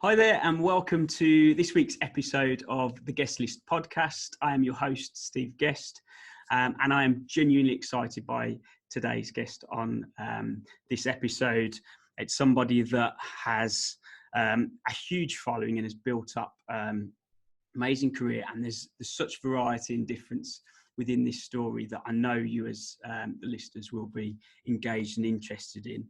Hi there and welcome to this week's episode of the Guest List podcast. I am your host, Steve Guest, and I am genuinely excited by today's guest on this episode. It's somebody that has a huge following and has built up amazing career, and there's such variety and difference within this story that I know you as the listeners will be engaged and interested in.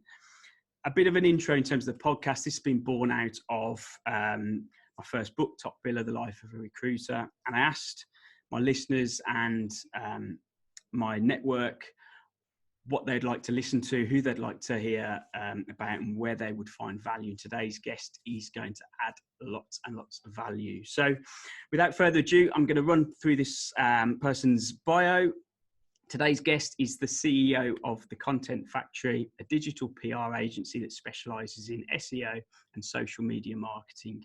A bit of an intro in terms of the podcast. This has been born out of my first book, Top Biller, The Life of a Recruiter. And I asked my listeners and my network what they'd like to listen to, who they'd like to hear about, and where they would find value. Today's guest is going to add lots and lots of value. So without further ado, I'm going to run through this person's bio. Today's guest is the CEO of The Content Factory, a digital PR agency that specializes in SEO and social media marketing.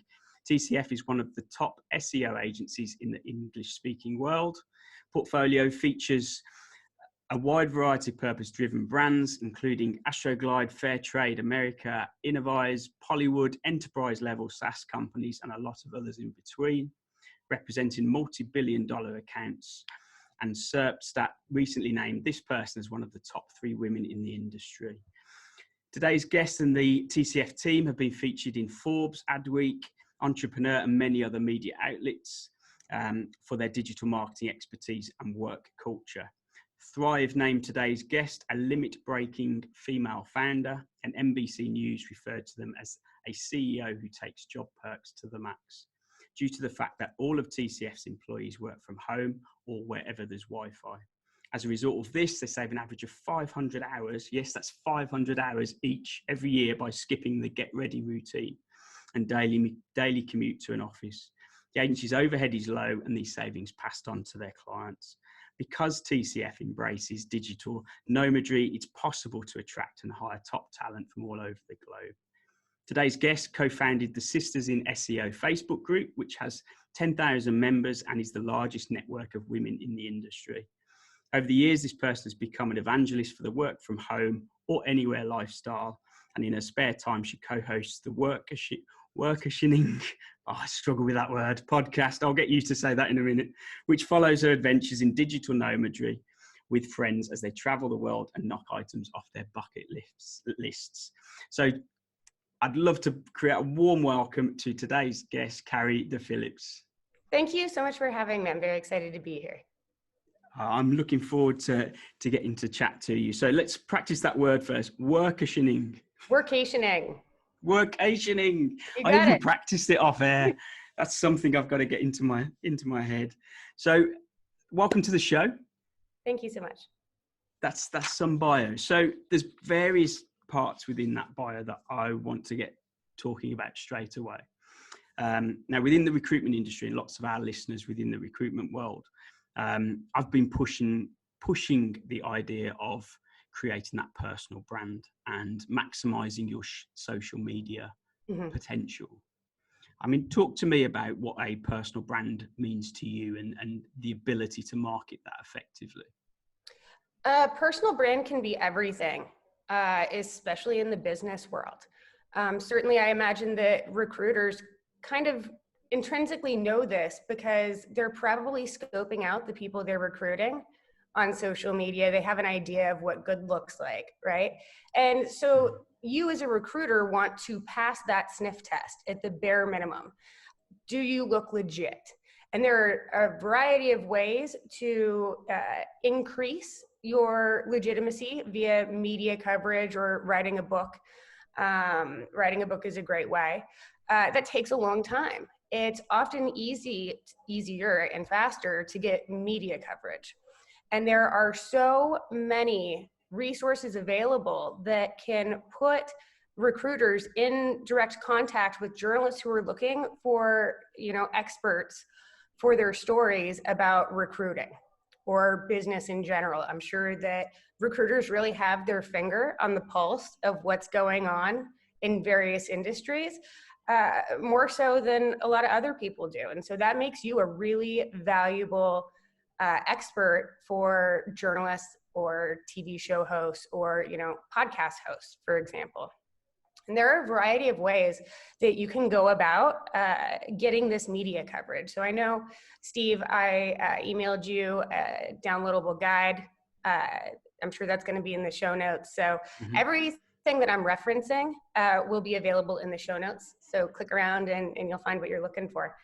TCF is one of the top SEO agencies in the English-speaking world. Portfolio features a wide variety of purpose-driven brands, including Astroglide, Fairtrade, America, Innovise, Hollywood, enterprise-level SaaS companies, and a lot of others in between, representing multi-billion-dollar accounts. And SERPstat recently named this person as one of the top 3 women in the industry. Today's guest and the TCF team have been featured in Forbes, Adweek, Entrepreneur, and many other media outlets for their digital marketing expertise and work culture. Thrive named today's guest a limit-breaking female founder, and NBC News referred to them as a CEO who takes job perks to the max, due to the fact that all of TCF's employees work from home or wherever there's Wi-Fi. As a result of this, they save an average of 500 hours. Yes, that's 500 hours each every year by skipping the get ready routine and daily commute to an office. The agency's overhead is low and these savings passed on to their clients. Because TCF embraces digital nomadry, it's possible to attract and hire top talent from all over the globe. Today's guest co-founded the Sisters in SEO Facebook group, which has 10,000 members and is the largest network of women in the industry. Over the years, this person has become an evangelist for the work from home or anywhere lifestyle. And in her spare time, she co-hosts the Workationing, I struggle with that word, podcast. I'll get used to say that in a minute, which follows her adventures in digital nomadry with friends as they travel the world and knock items off their bucket lists. So I'd love to create a warm welcome to today's guest, Kari DePhillips. Thank you so much for having me. I'm very excited to be here. I'm looking forward to getting to chat to you. So let's practice that word first. Workationing. Workationing. Workationing. I even practiced it off air. That's something I've got to get into my head. So welcome to the show. Thank you so much. That's some bio. So there's various parts within that bio that I want to get talking about straight away. Now, within the recruitment industry, and lots of our listeners within the recruitment world, I've been pushing the idea of creating that personal brand and maximizing your social media potential. I mean, talk to me about what a personal brand means to you and the ability to market that effectively. A personal brand can be everything. Especially in the business world. Certainly, I imagine that recruiters kind of intrinsically know this because they're probably scoping out the people they're recruiting on social media. They have an idea of what good looks like, right? And so you as a recruiter want to pass that sniff test at the bare minimum. Do you look legit? And there are a variety of ways to increase your legitimacy via media coverage or writing a book. Writing a book is a great way. That takes a long time. It's often easier and faster to get media coverage. And there are so many resources available that can put recruiters in direct contact with journalists who are looking for, experts for their stories about recruiting or business in general. I'm sure that recruiters really have their finger on the pulse of what's going on in various industries, more so than a lot of other people do. And so that makes you a really valuable expert for journalists or TV show hosts or, podcast hosts, for example. And there are a variety of ways that you can go about getting this media coverage. So I know, Steve, I emailed you a downloadable guide. I'm sure that's going to be in the show notes. So everything that I'm referencing will be available in the show notes. So click around and you'll find what you're looking for.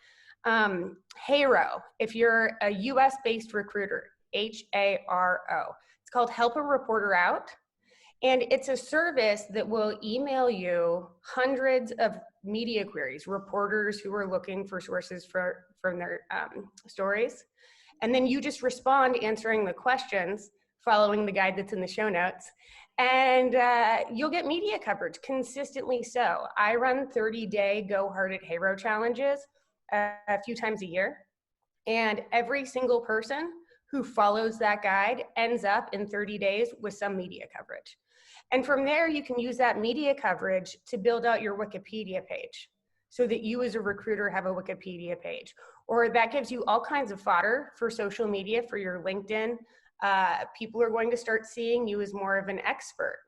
HARO, if you're a US-based recruiter, HARO. It's called Help a Reporter Out. And it's a service that will email you hundreds of media queries, reporters who are looking for sources from their stories. And then you just respond answering the questions, following the guide that's in the show notes. And you'll get media coverage consistently so. I run 30-day Go Hard at HARO challenges a few times a year. And every single person who follows that guide ends up in 30 days with some media coverage. And from there, you can use that media coverage to build out your Wikipedia page so that you as a recruiter have a Wikipedia page. Or that gives you all kinds of fodder for social media, for your LinkedIn. People are going to start seeing you as more of an expert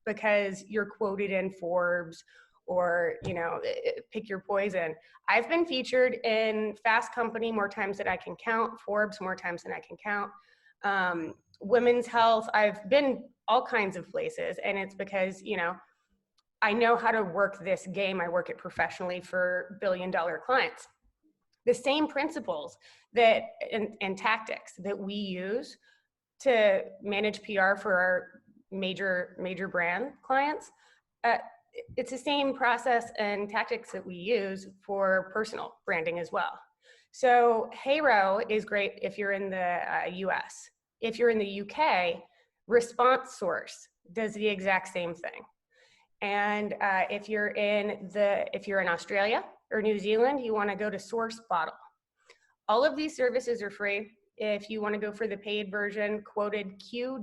because you're quoted in Forbes or, you know, pick your poison. I've been featured in Fast Company more times than I can count, Forbes more times than I can count. Women's Health, I've been all kinds of places, and it's because, you know, I know how to work this game. I work it professionally for billion-dollar clients. The same principles that and tactics that we use to manage PR for our major brand clients, it's the same process and tactics that we use for personal branding as well. So HARO is great if you're in the US. If you're in the UK, Response Source does the exact same thing. And if you're in Australia or New Zealand, you want to go to Source Bottle. All of these services are free. If you want to go for the paid version, Quoted, QWOTED,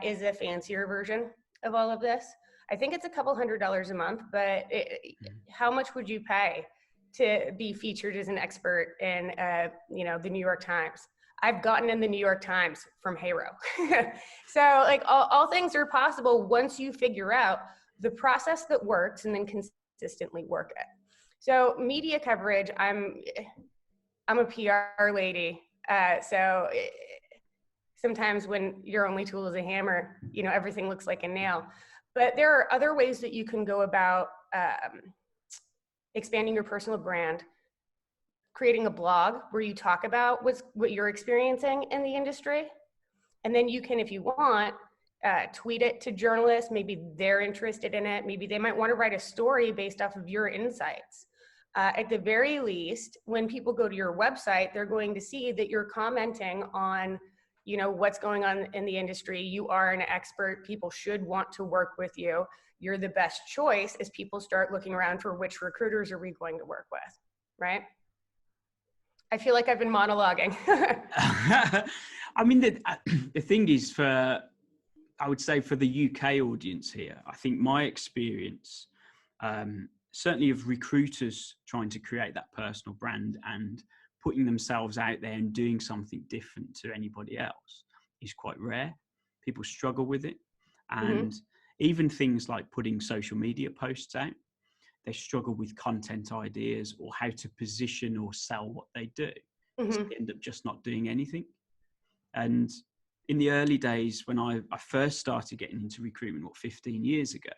is a fancier version of all of this. I think it's a couple $100 a month, but how much would you pay to be featured as an expert in, the New York Times? I've gotten in the New York Times from HARO. So like all things are possible once you figure out the process that works and then consistently work it. So media coverage, I'm a PR lady. So sometimes when your only tool is a hammer, you know, everything looks like a nail. But there are other ways that you can go about expanding your personal brand, creating a blog where you talk about what you're experiencing in the industry. And then you can, if you want, tweet it to journalists. Maybe they're interested in it. Maybe they might want to write a story based off of your insights. At the very least, when people go to your website, they're going to see that you're commenting on, you know, what's going on in the industry. You are an expert. People should want to work with you. You're the best choice as people start looking around for which recruiters are we going to work with, right? I feel like I've been monologuing. I mean, the thing is, I would say for the UK audience here, I think my experience, certainly of recruiters trying to create that personal brand and putting themselves out there and doing something different to anybody else is quite rare. People struggle with it. And even things like putting social media posts out, they struggle with content ideas or how to position or sell what they do. So they end up just not doing anything. And in the early days, when I first started getting into recruitment, 15 years ago,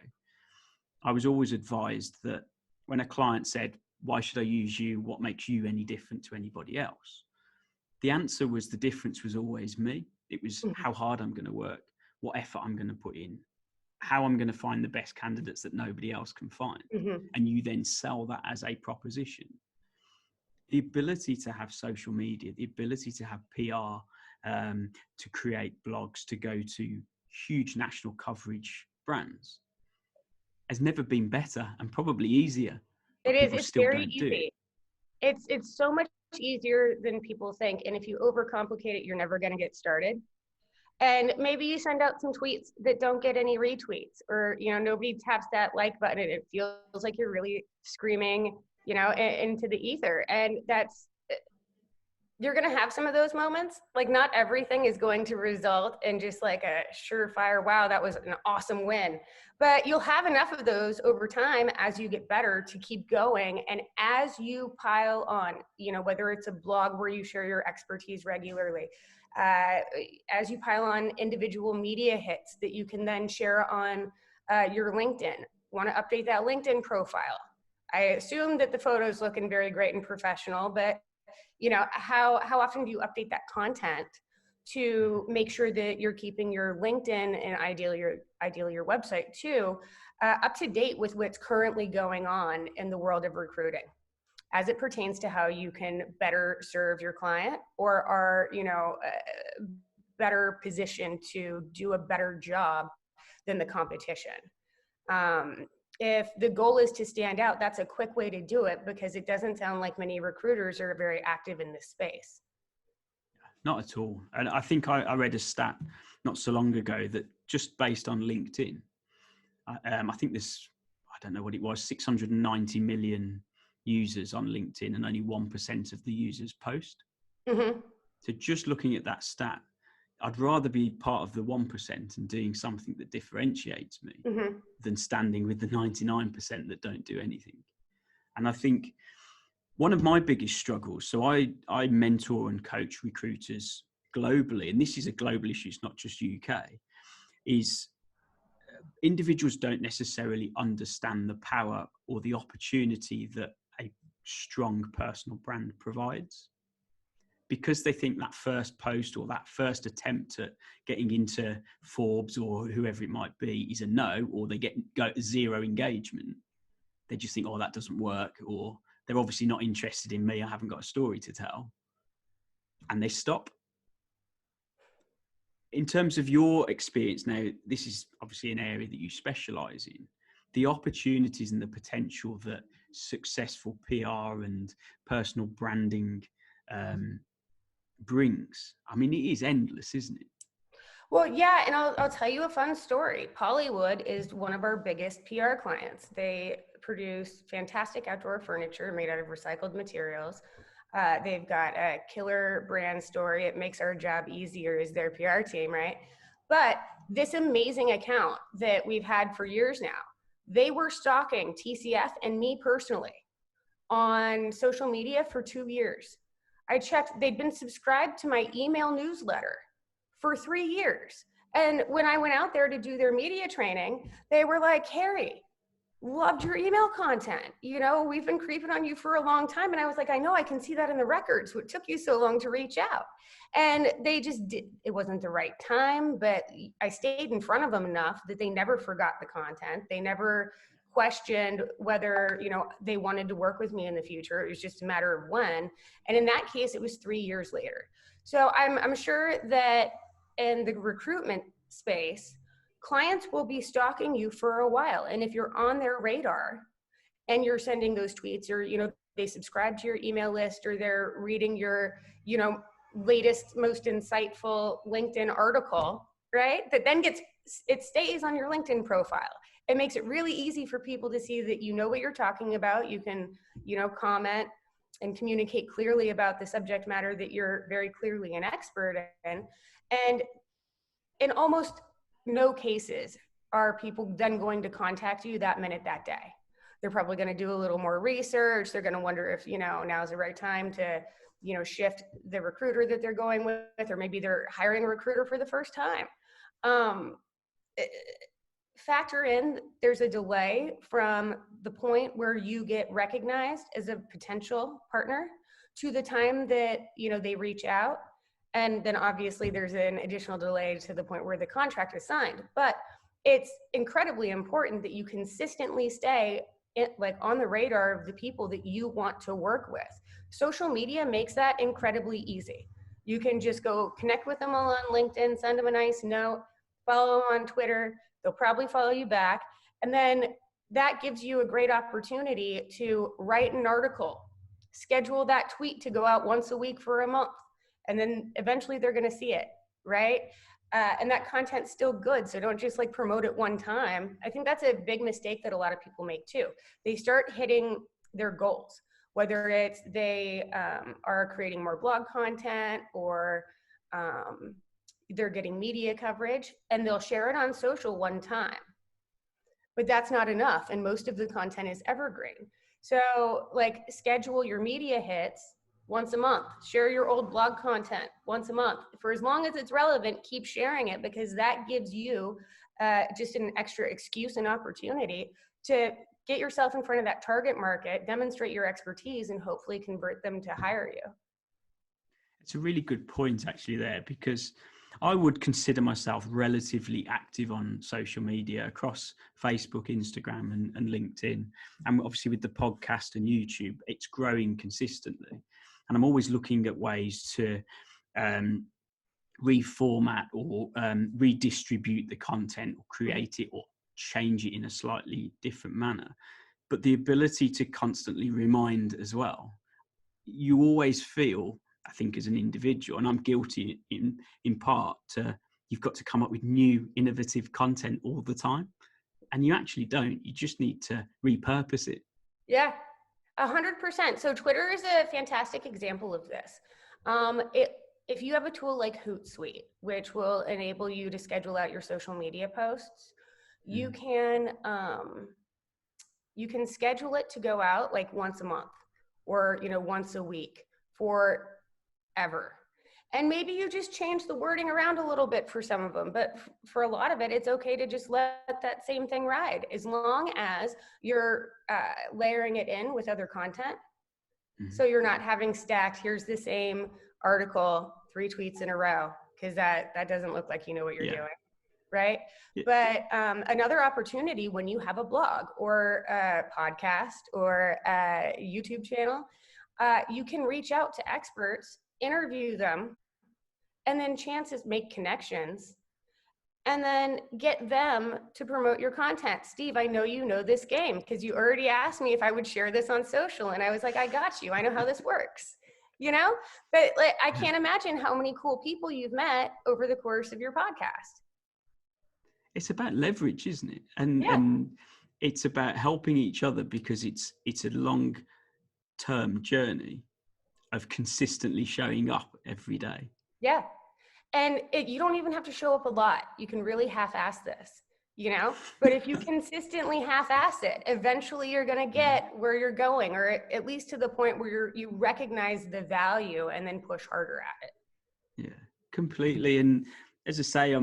I was always advised that when a client said, why should I use you? What makes you any different to anybody else? The answer was the difference was always me. It was how hard I'm going to work, what effort I'm going to put in, how I'm going to find the best candidates that nobody else can find. And you then sell that as a proposition. The ability to have social media, the ability to have PR, to create blogs, to go to huge national coverage brands has never been better and probably easier. It is. It's very easy. It's so much easier than people think. And if you overcomplicate it, you're never going to get started. And maybe you send out some tweets that don't get any retweets, or, you know, nobody taps that like button and it feels like you're really screaming, you know, into the ether. And you're going to have some of those moments. Like, not everything is going to result in just like a surefire, wow, that was an awesome win. But you'll have enough of those over time as you get better to keep going. And as you pile on, whether it's a blog where you share your expertise regularly, as you pile on individual media hits that you can then share on your LinkedIn, want to update that LinkedIn profile. I assume that the photo's looking very great and professional, but how often do you update that content to make sure that you're keeping your LinkedIn and ideally your website too, up to date with what's currently going on in the world of recruiting as it pertains to how you can better serve your client or are, better positioned to do a better job than the competition. If the goal is to stand out, that's a quick way to do it, because it doesn't sound like many recruiters are very active in this space. Not at all. And I think I read a stat not so long ago that just based on LinkedIn, I think there's, I don't know what it was, 690 million users on LinkedIn, and only 1% of the users post. Mm-hmm. So just looking at that stat, I'd rather be part of the 1% and doing something that differentiates me mm-hmm. than standing with the 99% that don't do anything. And I think one of my biggest struggles, so I mentor and coach recruiters globally, and this is a global issue, it's not just UK, is individuals don't necessarily understand the power or the opportunity that a strong personal brand provides. Because they think that first post or that first attempt at getting into Forbes or whoever it might be is a no, or they get zero engagement, they just think, oh, that doesn't work, or they're obviously not interested in me, I haven't got a story to tell, and they stop. In terms of your experience now, this is obviously an area that you specialize in, the opportunities and the potential that successful PR and personal branding brings. I mean, it is endless, isn't it? Well, yeah, and I'll tell you a fun story. Pollywood is one of our biggest PR clients. They produce fantastic outdoor furniture made out of recycled materials. They've got a killer brand story. It makes our job easier as their PR team, right? But this amazing account that we've had for years now, they were stalking TCF and me personally on social media for 2 years. I checked, they'd been subscribed to my email newsletter for 3 years. And when I went out there to do their media training, they were like, Kari, loved your email content. We've been creeping on you for a long time. And I was like, I know, I can see that in the records. What took you so long to reach out? And they just did. It wasn't the right time, but I stayed in front of them enough that they never forgot the content. They never questioned whether, they wanted to work with me in the future. It was just a matter of when. And in that case, it was 3 years later. So I'm sure that in the recruitment space, clients will be stalking you for a while. And if you're on their radar and you're sending those tweets, or, they subscribe to your email list, or they're reading your, latest, most insightful LinkedIn article, right? That then it stays on your LinkedIn profile. It makes it really easy for people to see that you know what you're talking about. You can, comment and communicate clearly about the subject matter that you're very clearly an expert in. And in almost no cases are people then going to contact you that minute, that day. They're probably going to do a little more research. They're going to wonder if, now's the right time to, shift the recruiter that they're going with, or maybe they're hiring a recruiter for the first time. Factor in, there's a delay from the point where you get recognized as a potential partner to the time that, they reach out. And then obviously there's an additional delay to the point where the contract is signed. But it's incredibly important that you consistently stay on the radar of the people that you want to work with. Social media makes that incredibly easy. You can just go connect with them all on LinkedIn, send them a nice note, follow them on Twitter. They'll probably follow you back. And then that gives you a great opportunity to write an article, schedule that tweet to go out once a week for a month. And then eventually they're going to see it, right? And that content's still good. So don't just promote it one time. I think that's a big mistake that a lot of people make too. They start hitting their goals. whether it's they are creating more blog content or they're getting media coverage, and they'll share it on social one time. But that's not enough, and most of the content is evergreen. So like schedule your media hits once a month, share your old blog content once a month. For as long as it's relevant, keep sharing it, because that gives you just an extra excuse and opportunity to get yourself in front of that target market, demonstrate your expertise, and hopefully convert them to hire you. It's a really good point actually there, because I would consider myself relatively active on social media across Facebook, Instagram, and LinkedIn. And obviously with the podcast and YouTube, it's growing consistently. And I'm always looking at ways to reformat or redistribute the content, or create it or change it in a slightly different manner. But the ability to constantly remind as well, you always feel, I think, as an individual, and I'm guilty in part, you've got to come up with new innovative content all the time, and you actually don't. You just need to repurpose it. Yeah, 100%. So Twitter is a fantastic example of this. If you have a tool like Hootsuite, which will enable you to schedule out your social media posts, you can schedule it to go out like once a month, or once a week, forever. And maybe you just change the wording around a little bit for some of them, but for a lot of it, it's okay to just let that same thing ride, as long as you're layering it in with other content. So you're not having stacked, here's the same article 3 tweets in a row, because that doesn't look like you know what you're doing, right? Yeah. But another opportunity, when you have a blog or a podcast or a YouTube channel, you can reach out to experts, interview them, and then chances make connections, and then get them to promote your content. Steve, I know you know this game, because you already asked me if I would share this on social, and I was like, I got you. I know how this works, But like, I can't imagine how many cool people you've met over the course of your podcast. It's about leverage, isn't it? And it's about helping each other, because it's a long-term journey of consistently showing up every day. Yeah. And you don't even have to show up a lot. You can really half-ass this, But if you consistently half-ass it, eventually you're going to get where you're going, or at least to the point where you recognize the value and then push harder at it. Yeah, completely. And as I say,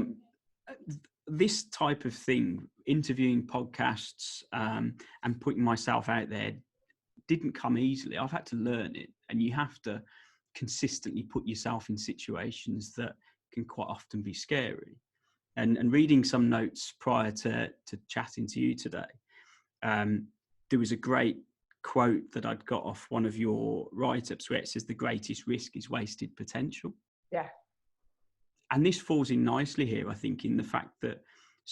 this type of thing, interviewing podcasts and putting myself out there, didn't come easily. I've had to learn it, and you have to consistently put yourself in situations that can quite often be scary. And reading some notes prior to chatting to you today, there was a great quote that I'd got off one of your write-ups, where it says the greatest risk is wasted potential. Yeah. And this falls in nicely here, I think, in the fact that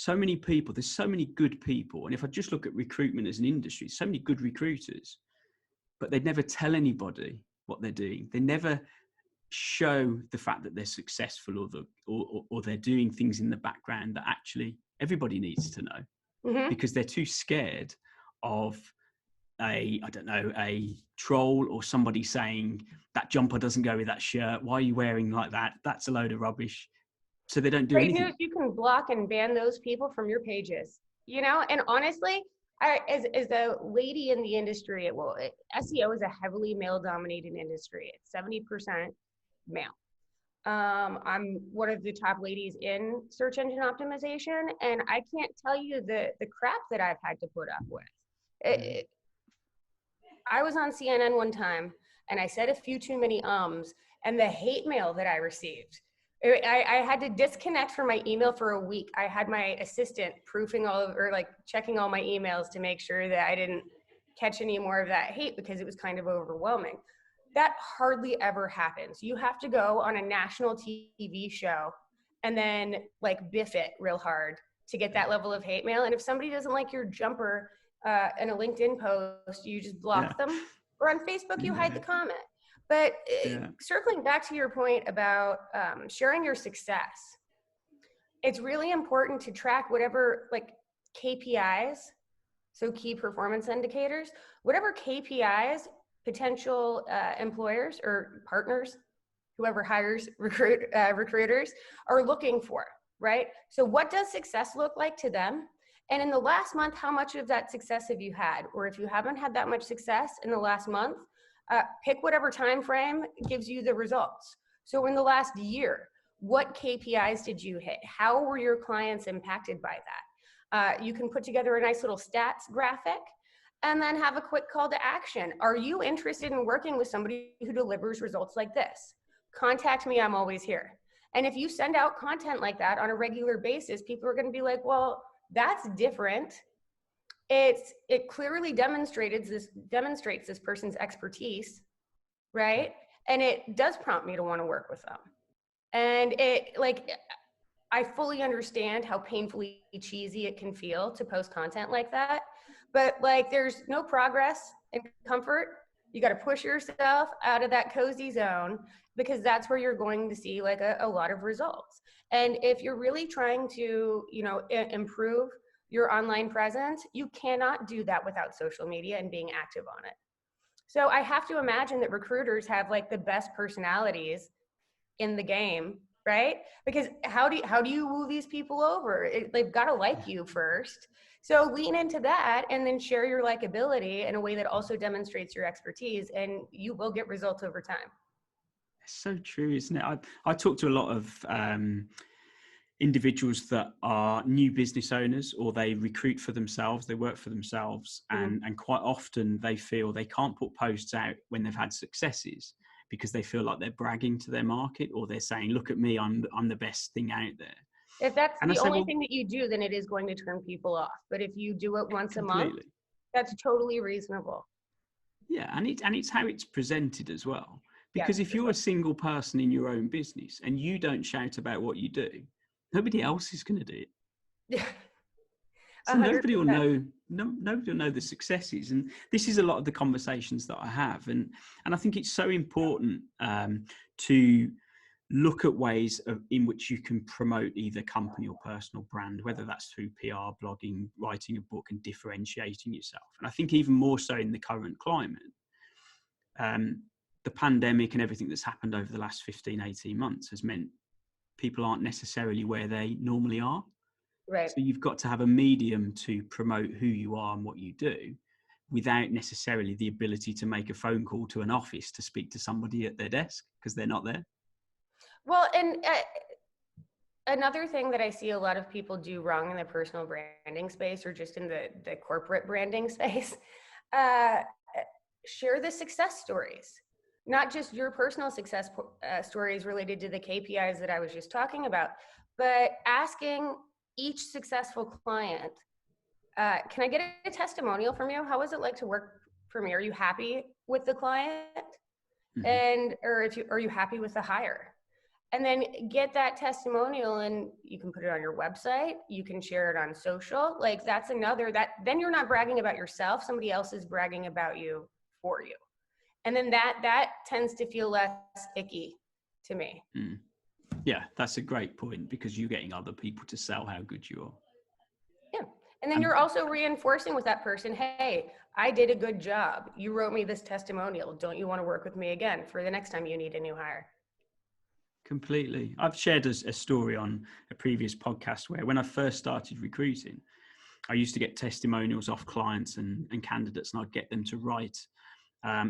there's so many good people. And if I just look at recruitment as an industry, so many good recruiters, but they'd never tell anybody what they're doing. They never show the fact that they're successful, or they're doing things in the background that actually everybody needs to know, because they're too scared of a troll or somebody saying that jumper doesn't go with that shirt. Why are you wearing like that? That's a load of rubbish. So they don't do anything. News, you can block and ban those people from your pages, and honestly, as a lady in the industry, SEO is a heavily male-dominated industry. It's 70% male. I'm one of the top ladies in search engine optimization, and I can't tell you the crap that I've had to put up with. I was on CNN one time, and I said a few too many and the hate mail that I received. I had to disconnect from my email for a week. I had my assistant checking all my emails to make sure that I didn't catch any more of that hate, because it was kind of overwhelming. That hardly ever happens. You have to go on a national TV show and then biff it real hard to get that level of hate mail. And if somebody doesn't like your jumper in a LinkedIn post, you just block them. Or on Facebook, you hide the comment. But circling back to your point about sharing your success, it's really important to track whatever KPIs, so key performance indicators, whatever KPIs potential employers or partners, whoever hires recruiters, are looking for, right? So what does success look like to them? And in the last month, how much of that success have you had? Or if you haven't had that much success in the last month, pick whatever time frame gives you the results. So in the last year, what KPIs did you hit? How were your clients impacted by that? You can put together a nice little stats graphic and then have a quick call to action. Are you interested in working with somebody who delivers results like this? Contact me, I'm always here. And if you send out content like that on a regular basis, people are going to be like, well, that's different. It clearly demonstrates this person's expertise, right? And it does prompt me to want to work with them. And I fully understand how painfully cheesy it can feel to post content like that, but like there's no progress in comfort. You got to push yourself out of that cozy zone, because that's where you're going to see like a lot of results. And if you're really trying to, improve your online presence, you cannot do that without social media and being active on it. So I have to imagine that recruiters have like the best personalities in the game, right? Because how do you woo these people over? They've got to like you first. So lean into that and then share your likability in a way that also demonstrates your expertise, and you will get results over time. It's so true, isn't it? I talk to a lot of individuals that are new business owners, or they recruit for themselves, they work for themselves, and quite often they feel they can't put posts out when they've had successes, because they feel like they're bragging to their market, or they're saying, look at me, I'm the best thing out there. If that's the only thing that you do, then it is going to turn people off. But if you do it once a month, that's totally reasonable. Yeah, and it's how it's presented as well. Because if you're a single person in your own business and you don't shout about what you do, nobody else is going to do it. Yeah. So nobody will know the successes. And this is a lot of the conversations that I have. And I think it's so important to look at ways in which you can promote either company or personal brand, whether that's through PR, blogging, writing a book, and differentiating yourself. And I think even more so in the current climate, the pandemic and everything that's happened over the last 15, 18 months has meant people aren't necessarily where they normally are. Right. So you've got to have a medium to promote who you are and what you do, without necessarily the ability to make a phone call to an office to speak to somebody at their desk, because they're not there. Well, and another thing that I see a lot of people do wrong in the personal branding space, or just in the corporate branding space, share the success stories. Not just your personal success stories related to the KPIs that I was just talking about, but asking each successful client, can I get a testimonial from you? How was it like to work for me? Are you happy with the client? And, or are you happy with the hire? And then get that testimonial, and you can put it on your website. You can share it on social. Like that's another, then you're not bragging about yourself. Somebody else is bragging about you for you. And then that tends to feel less icky to me. Yeah, that's a great point, because you're getting other people to sell how good you are. Yeah. And then you're also reinforcing with that person, hey, I did a good job. You wrote me this testimonial. Don't you want to work with me again for the next time you need a new hire? Completely. I've shared a story on a previous podcast where when I first started recruiting, I used to get testimonials off clients and candidates, and I'd get them to write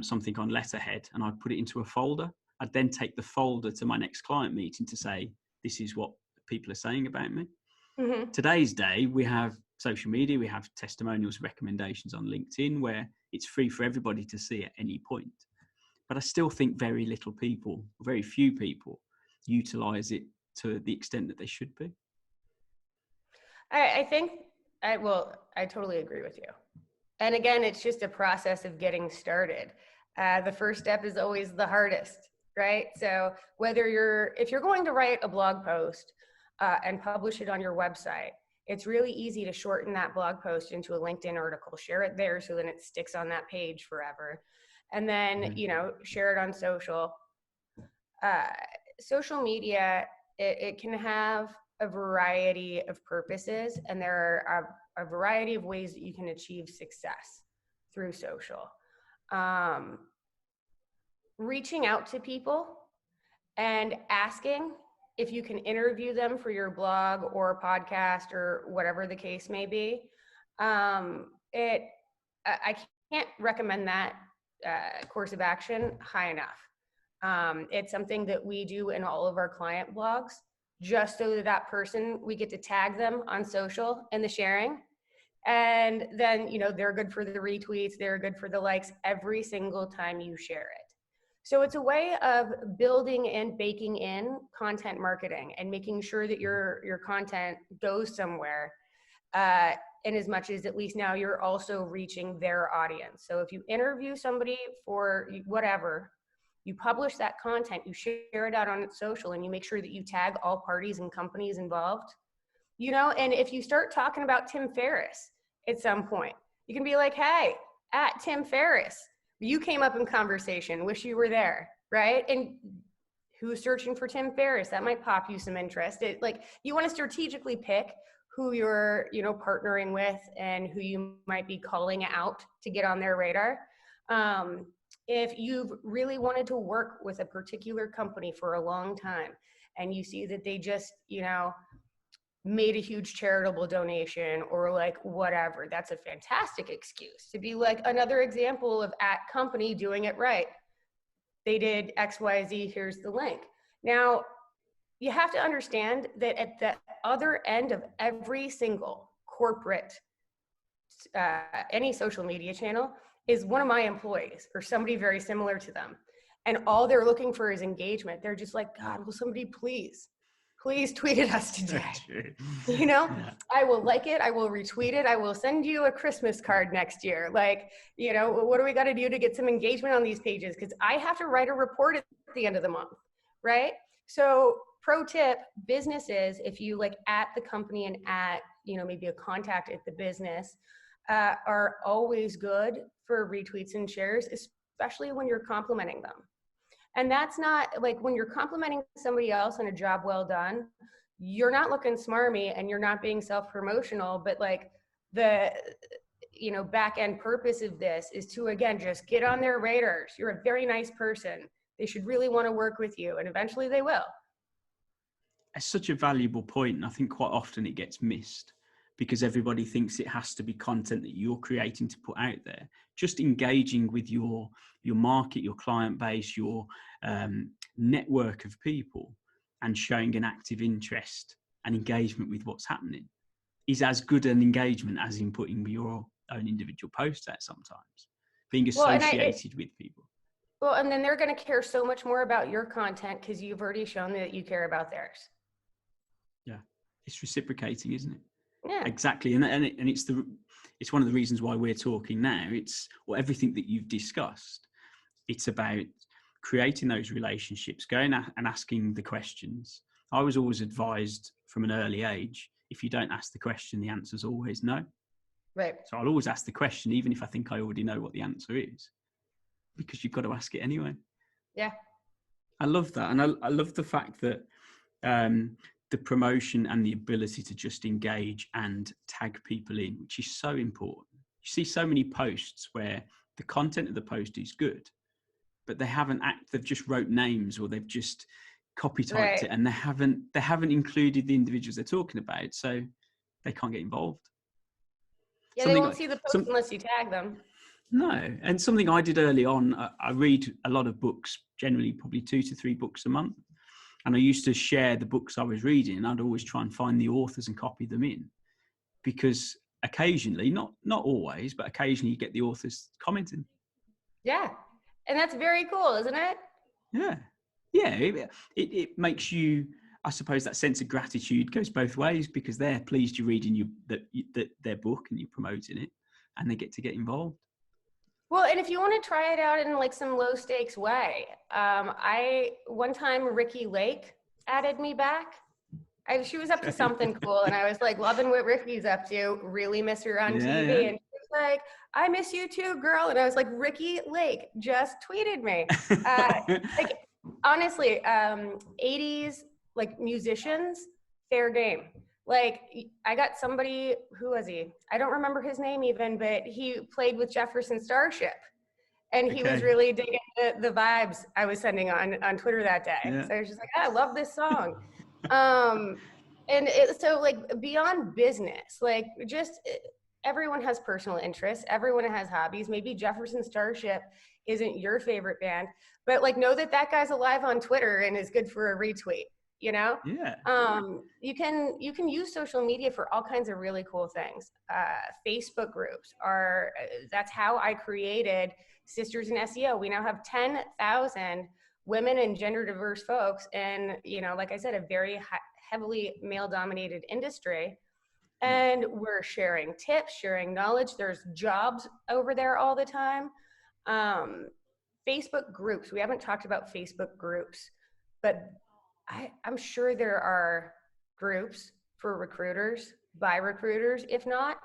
something on letterhead, and I'd put it into a folder. I'd then take the folder to my next client meeting to say, this is what people are saying about me. Today's day, we have social media, we have testimonials, recommendations on LinkedIn, where it's free for everybody to see at any point. But I still think very few people utilize it to the extent that they should be. I totally agree with you. And again, it's just a process of getting started. The first step is always the hardest, right? So if you're going to write a blog post and publish it on your website, it's really easy to shorten that blog post into a LinkedIn article, share it there so then it sticks on that page forever. And then, share it on social. Social media, it can have a variety of purposes, and there are a variety of ways that you can achieve success through social. reaching out to people and asking if you can interview them for your blog or podcast or whatever the case may be. I can't recommend that course of action high enough. It's something that we do in all of our client blogs, just so that person, we get to tag them on social in the sharing. And then, they're good for the retweets, they're good for the likes every single time you share it. So it's a way of building and baking in content marketing and making sure that your content goes somewhere. In as much as at least now you're also reaching their audience. So if you interview somebody for whatever, you publish that content, you share it out on social, and you make sure that you tag all parties and companies involved. And if you start talking about Tim Ferriss at some point, you can be like, hey, at Tim Ferriss, you came up in conversation, wish you were there, right? And who's searching for Tim Ferriss? That might pop you some interest. You want to strategically pick who you're, partnering with and who you might be calling out to get on their radar. If you've really wanted to work with a particular company for a long time and you see that they just, made a huge charitable donation or whatever, that's a fantastic excuse to be like, another example of at company doing it right. They did XYZ, here's the link. Now, you have to understand that at the other end of every single corporate, any social media channel is one of my employees or somebody very similar to them. And all they're looking for is engagement. They're just like, God, will somebody please tweet at us today? Yeah. I will like it. I will retweet it. I will send you a Christmas card next year. What do we got to do to get some engagement on these pages? Because I have to write a report at the end of the month, right? So pro tip, businesses, if you at the company and at, maybe a contact at the business, are always good for retweets and shares, especially when you're complimenting them. And that's not when you're complimenting somebody else on a job well done, you're not looking smarmy and you're not being self-promotional, but the, back end purpose of this is to, again, just get on their radars. You're a very nice person. They should really want to work with you, and eventually they will. It's such a valuable point, and I think quite often it gets missed because everybody thinks it has to be content that you're creating to put out there. Just engaging with your market, your client base, your network of people, and showing an active interest and engagement with what's happening is as good an engagement as in putting your own individual posts out sometimes. Being associated with people. Well, and then they're going to care so much more about your content because you've already shown that you care about theirs. Yeah, it's reciprocating, isn't it? Yeah, exactly. And it's one of the reasons why we're talking now. It's everything that you've discussed. It's about creating those relationships, going and asking the questions. I was always advised from an early age, if you don't ask the question, the answer's always no. Right. So I'll always ask the question, even if I think I already know what the answer is, because you've got to ask it anyway. Yeah. I love that. And I love the fact that the promotion and the ability to just engage and tag people in, which is so important. You see so many posts where the content of the post is good, but they've just wrote names or they've just copy typed it, and they haven't included the individuals they're talking about, so they can't get involved. Yeah, they won't see the post unless you tag them. No, and something I did early on, I read a lot of books, generally probably 2 to 3 books a month. And I used to share the books I was reading, and I'd always try and find the authors and copy them in, because occasionally, not always, but occasionally you get the authors commenting. Yeah. And that's very cool, isn't it? Yeah. Yeah. It makes you, I suppose that sense of gratitude goes both ways, because they're pleased you're reading their book and you're promoting it, and they get to get involved. Well, and if you want to try it out in some low stakes way, one time Ricky Lake added me back. She was up to something cool, and I was loving what Ricky's up to. Really miss her on TV, and she was like, "I miss you too, girl." And I was like, "Ricky Lake just tweeted me." Honestly, 80s musicians, fair game. I got somebody, who was he? I don't remember his name even, but he played with Jefferson Starship. And he was Okay. really digging the vibes I was sending on Twitter that day. Yeah. So I was just like, I love this song. So like beyond business, like just everyone has personal interests. Everyone has hobbies. Maybe Jefferson Starship isn't your favorite band, but like know that that guy's alive on Twitter and is good for a retweet, you know? Yeah. You can use social media for all kinds of really cool things. Facebook groups are, that's how I created Sisters in SEO. We now have 10,000 women and gender diverse folks in, you know, like I said, a very heavily male dominated industry. And we're sharing tips, sharing knowledge. There's jobs over there all the time. Facebook groups. We haven't talked about Facebook groups, but I'm sure there are groups for recruiters, by recruiters. If not,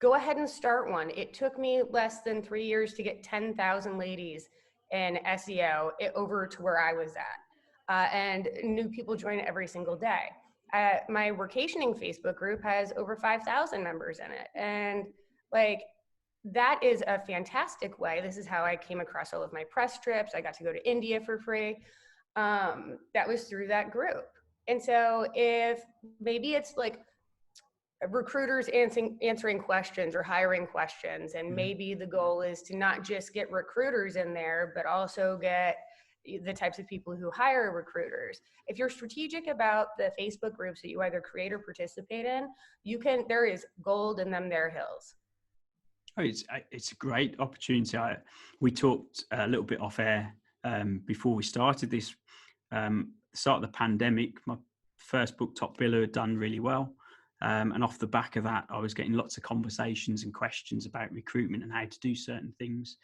go ahead and start one. It took me less than 3 years to get 10,000 ladies in SEO over to where I was at. And new people join every single day. My Workationing Facebook group has over 5,000 members in it. And like, that is a fantastic way. This is how I came across all of my press trips. I got to go to India for free. That was through that group. And so if maybe it's like recruiters answering questions or hiring questions, and maybe the goal is to not just get recruiters in there, but also get the types of people who hire recruiters. If you're strategic about the Facebook groups that you either create or participate in, there is gold in them there hills. Oh, it's a great opportunity. We talked a little bit off air before we started this. Start of the pandemic, my first book, Top Biller, had done really well. And off the back of that, I was getting lots of conversations and questions about recruitment and how to do certain things.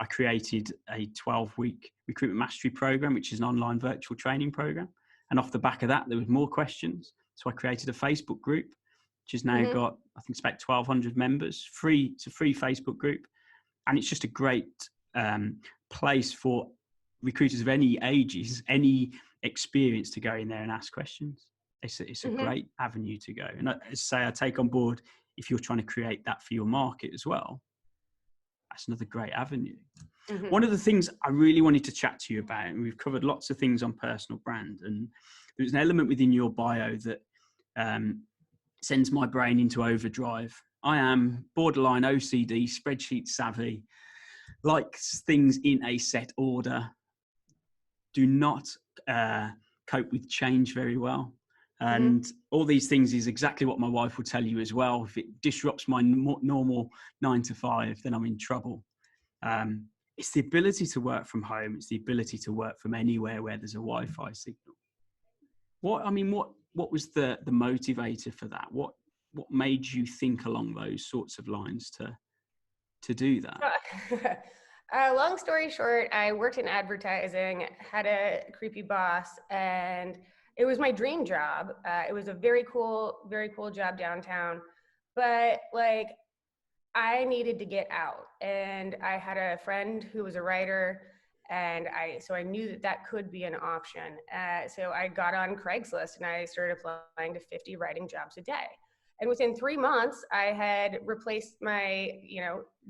I created a 12-week recruitment mastery program, which is an online virtual training program. And off the back of that, there was more questions. So I created a Facebook group, which has now got, I think it's about 1,200 members. It's a free Facebook group. And it's just a great place for recruiters of any ages, any experience to go in there and ask questions. It's a great avenue to go. And as I say, I take on board, if you're trying to create that for your market as well, that's another great avenue. One of the things I really wanted to chat to you about, and we've covered lots of things on personal brand, and there's an element within your bio that sends my brain into overdrive. I am borderline OCD, spreadsheet savvy, likes things in a set order, do not cope with change very well. And all these things is exactly what my wife will tell you as well. If it disrupts my normal 9 to 5, then I'm in trouble. It's the ability to work from home. It's the ability to work from anywhere where there's a Wi-Fi signal. What was the motivator for that? What made you think along those sorts of lines to do that? Long story short, I worked in advertising, had a creepy boss, and it was my dream job. It was a very cool job downtown, but like I needed to get out, and I had a friend who was a writer, and so I knew that could be an option. So I got on Craigslist and I started applying to 50 writing jobs a day. And within 3 months, I had replaced my,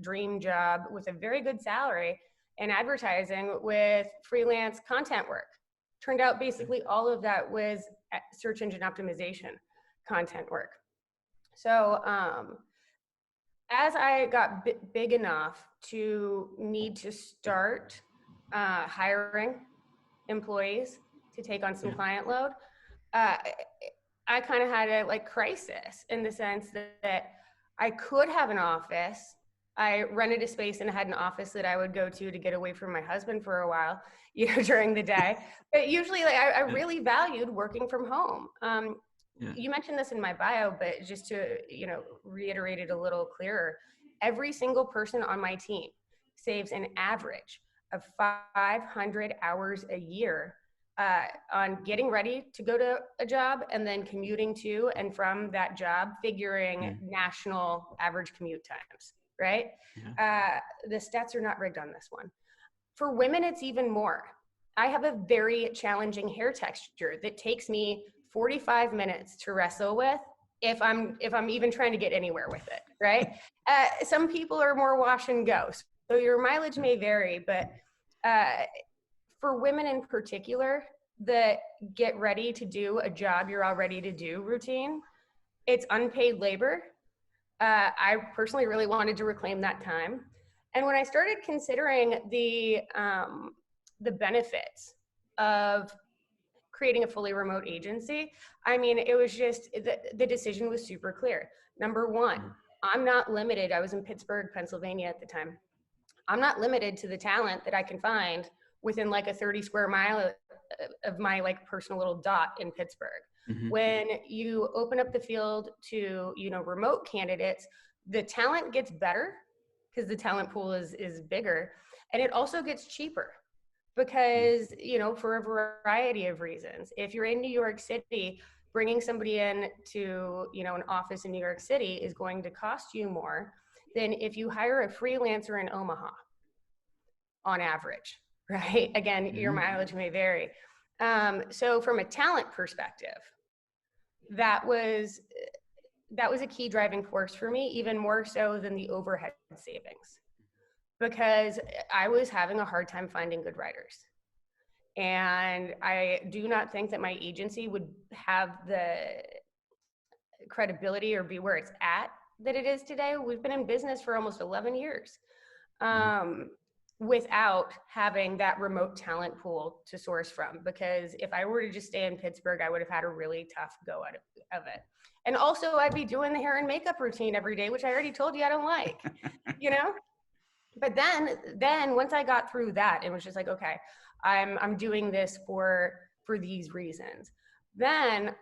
dream job with a very good salary in advertising with freelance content work. Turned out basically all of that was search engine optimization content work. So as I got big enough to need to start hiring employees to take on some client load, I kind of had a crisis in the sense that I could have an office. I rented a space and had an office that I would go to get away from my husband for a while, during the day. But usually I really valued working from home. You mentioned this in my bio, but just to, reiterate it a little clearer, every single person on my team saves an average of 500 hours a year on getting ready to go to a job and then commuting to and from that job, figuring national average commute times, right? The stats are not rigged on this one. For women, it's even more. I have a very challenging hair texture that takes me 45 minutes to wrestle with if I'm even trying to get anywhere with it, right? Some people are more wash and go. So your mileage may vary, but for women in particular that get ready to do a job you're all ready to do routine, it's unpaid labor. I personally really wanted to reclaim that time. And when I started considering the benefits of creating a fully remote agency, I mean, it was just, the decision was super clear. Number one, I'm not limited. I was in Pittsburgh, Pennsylvania at the time. I'm not limited to the talent that I can find within like a 30 square mile of my like personal little dot in Pittsburgh. Mm-hmm. When you open up the field to, remote candidates, the talent gets better because the talent pool is bigger, and it also gets cheaper because, for a variety of reasons. If you're in New York City, bringing somebody in to, an office in New York City is going to cost you more than if you hire a freelancer in Omaha on average, right? Again, your mileage may vary. So from a talent perspective, that was a key driving force for me, even more so than the overhead savings, because I was having a hard time finding good writers. And I do not think that my agency would have the credibility or be where it's at that it is today. We've been in business for almost 11 years without having that remote talent pool to source from. Because if I were to just stay in Pittsburgh, I would have had a really tough go out of it. And also I'd be doing the hair and makeup routine every day, which I already told you I don't like, But then once I got through that, it was just like, okay, I'm doing this for these reasons. Then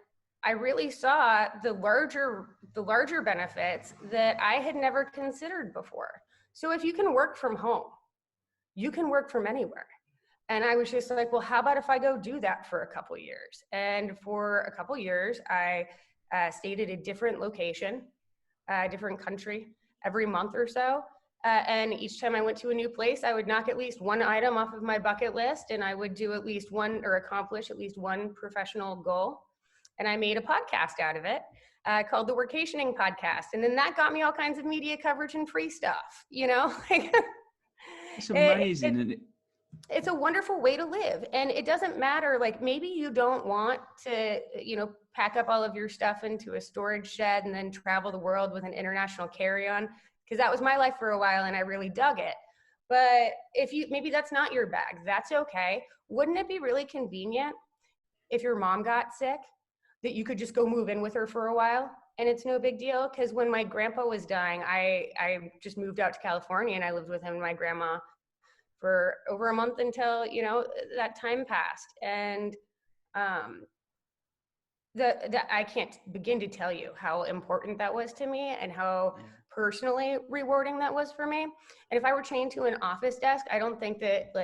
I really saw the larger benefits that I had never considered before. So if you can work from home, you can work from anywhere. And I was just like, well, how about if I go do that for a couple years? And for a couple years, I stayed at a different location, a different country every month or so. And each time I went to a new place, I would knock at least one item off of my bucket list, and I would do at least one or accomplish at least one professional goal. And I made a podcast out of it called the Workationing Podcast. And then that got me all kinds of media coverage and free stuff, It's amazing. It's a wonderful way to live. And it doesn't matter, like maybe you don't want to, pack up all of your stuff into a storage shed and then travel the world with an international carry-on, because that was my life for a while and I really dug it. But maybe that's not your bag, that's okay. Wouldn't it be really convenient if your mom got sick that you could just go move in with her for a while? And it's no big deal, because when my grandpa was dying, I just moved out to California and I lived with him and my grandma for over a month until, that time passed. And I can't begin to tell you how important that was to me and how personally rewarding that was for me. And if I were chained to an office desk, I don't think that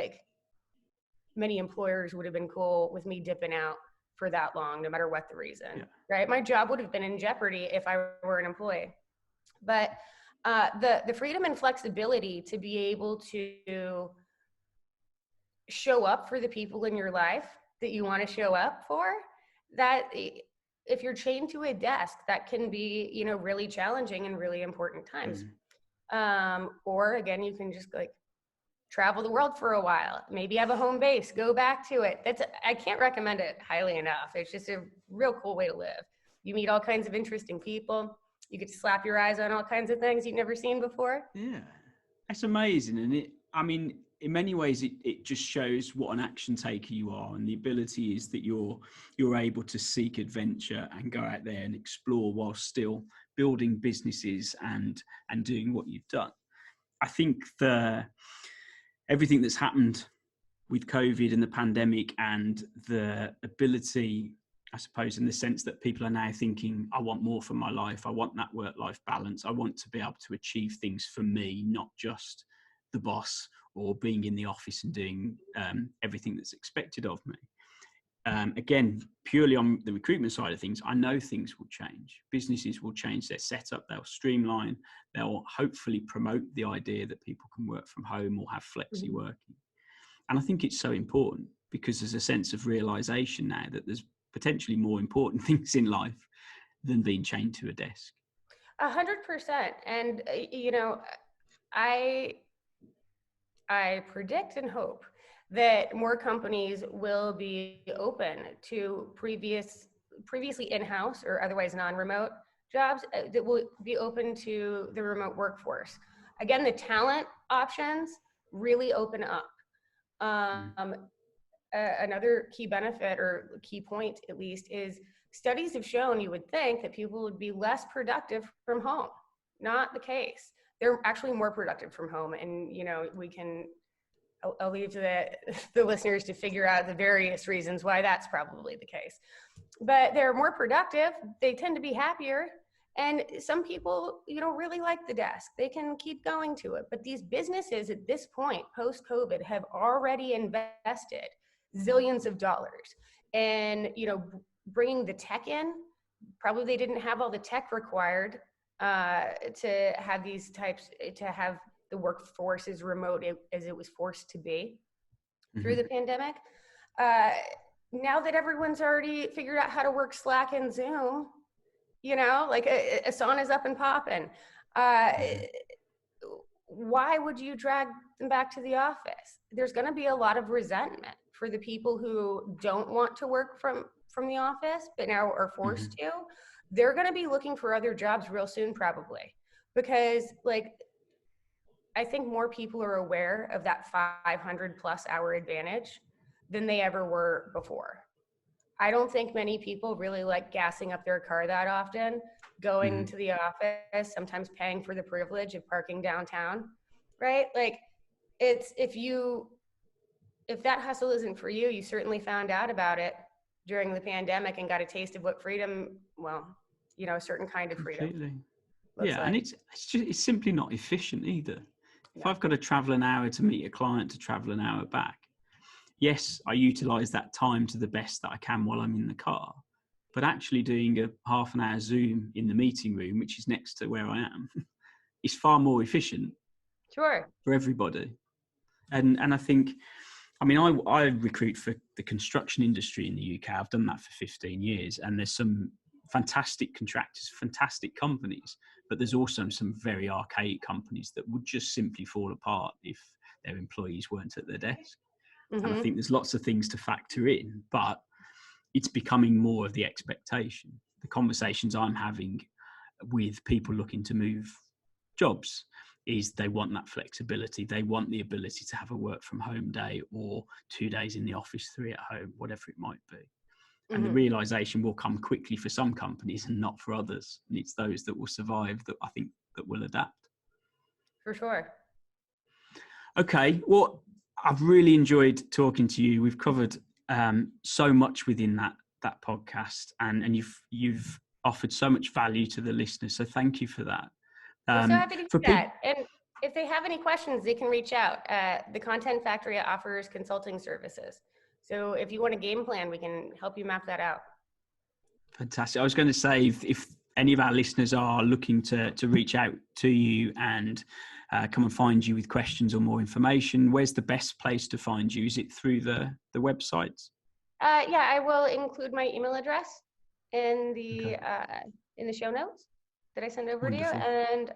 many employers would have been cool with me dipping out for that long, no matter what the reason, right? My job would have been in jeopardy if I were an employee. But the freedom and flexibility to be able to show up for the people in your life that you want to show up for, that if you're chained to a desk, that can be, really challenging in really important times. Or again, you can just travel the world for a while, maybe have a home base, go back to it. I can't recommend it highly enough. It's just a real cool way to live. You meet all kinds of interesting people. You get to slap your eyes on all kinds of things you've never seen before. Yeah, that's amazing. And in many ways, it just shows what an action taker you are, and the ability is that you're able to seek adventure and go out there and explore while still building businesses and doing what you've done. I think everything that's happened with COVID and the pandemic and the ability, I suppose, in the sense that people are now thinking, I want more from my life. I want that work-life balance. I want to be able to achieve things for me, not just the boss or being in the office and doing everything that's expected of me. Again, purely on the recruitment side of things, I know things will change. Businesses will change their setup. They'll streamline. They'll hopefully promote the idea that people can work from home or have flexi working. And I think it's so important because there's a sense of realization now that there's potentially more important things in life than being chained to a desk. 100%. And, I predict and hope that more companies will be open to previously in-house or otherwise non-remote jobs that will be open to the remote workforce. Again, the talent options really open up. Another key benefit, or key point at least, is studies have shown, you would think, that people would be less productive from home. Not the case. They're actually more productive from home. And, I'll leave the listeners to figure out the various reasons why that's probably the case. But they're more productive. They tend to be happier. And some people, really like the desk. They can keep going to it. But these businesses at this point, post-COVID, have already invested zillions of dollars. And, bringing the tech in, probably they didn't have all the tech required to have the workforce as remote as it was forced to be through the pandemic. Now that everyone's already figured out how to work Slack and Zoom, Asana's up and popping. Why would you drag them back to the office? There's going to be a lot of resentment for the people who don't want to work from the office, but now are forced to. They're going to be looking for other jobs real soon, probably, because I think more people are aware of that 500 plus hour advantage than they ever were before. I don't think many people really like gassing up their car that often, going to the office, sometimes paying for the privilege of parking downtown, right? If that hustle isn't for you, you certainly found out about it during the pandemic and got a taste of what freedom, a certain kind of freedom. Completely. Yeah, and it's simply not efficient either. If I've got to travel an hour to meet a client, to travel an hour back, yes, I utilize that time to the best that I can while I'm in the car, but actually doing a half an hour Zoom in the meeting room, which is next to where I am, is far more efficient. Sure. For everybody. And I think, I recruit for the construction industry in the UK. I've done that for 15 years, and there's some fantastic contractors, fantastic companies, but there's also some very archaic companies that would just simply fall apart if their employees weren't at their desk. And I think there's lots of things to factor in, but it's becoming more of the expectation. The conversations I'm having with people looking to move jobs is they want that flexibility. They want the ability to have a work from home day, or 2 days in the office, 3 at home, whatever it might be. And the realization will come quickly for some companies and not for others. And it's those that will survive that I think that will adapt. For sure. Okay. Well, I've really enjoyed talking to you. We've covered so much within that podcast, and you've offered so much value to the listeners. So thank you for that. I'm so happy to do that. And if they have any questions, they can reach out. The Content Factory offers consulting services. So if you want a game plan, we can help you map that out. Fantastic. I was going to say, if any of our listeners are looking to reach out to you and come and find you with questions or more information, where's the best place to find you? Is it through the websites? Yeah, I will include my email address in the show notes that I send over Wonderful. to you, and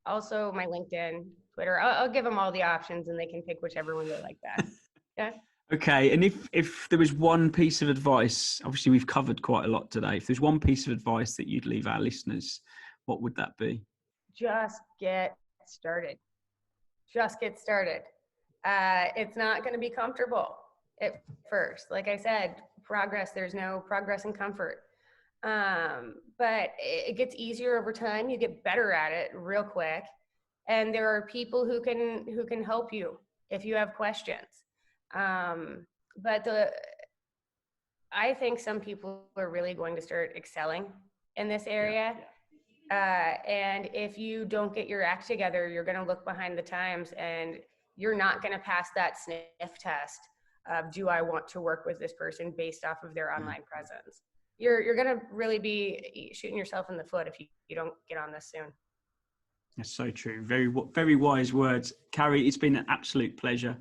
also my LinkedIn, Twitter. I'll give them all the options, and they can pick whichever one they like best. Yeah. Okay. And if there was one piece of advice, obviously we've covered quite a lot today. If there's one piece of advice that you'd leave our listeners, what would that be? Just get started. Just get started. It's not going to be comfortable at first. Like I said, there's no progress in comfort. But it gets easier over time. You get better at it real quick. And there are people who can help you if you have questions. But I think some people are really going to start excelling in this area. And if you don't get your act together, you're going to look behind the times, and you're not going to pass that sniff test of, do I want to work with this person based off of their online presence? You're going to really be shooting yourself in the foot if you don't get on this soon. That's so true. Very, very wise words. Kari, it's been an absolute pleasure.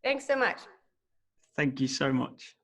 Thanks so much. Thank you so much.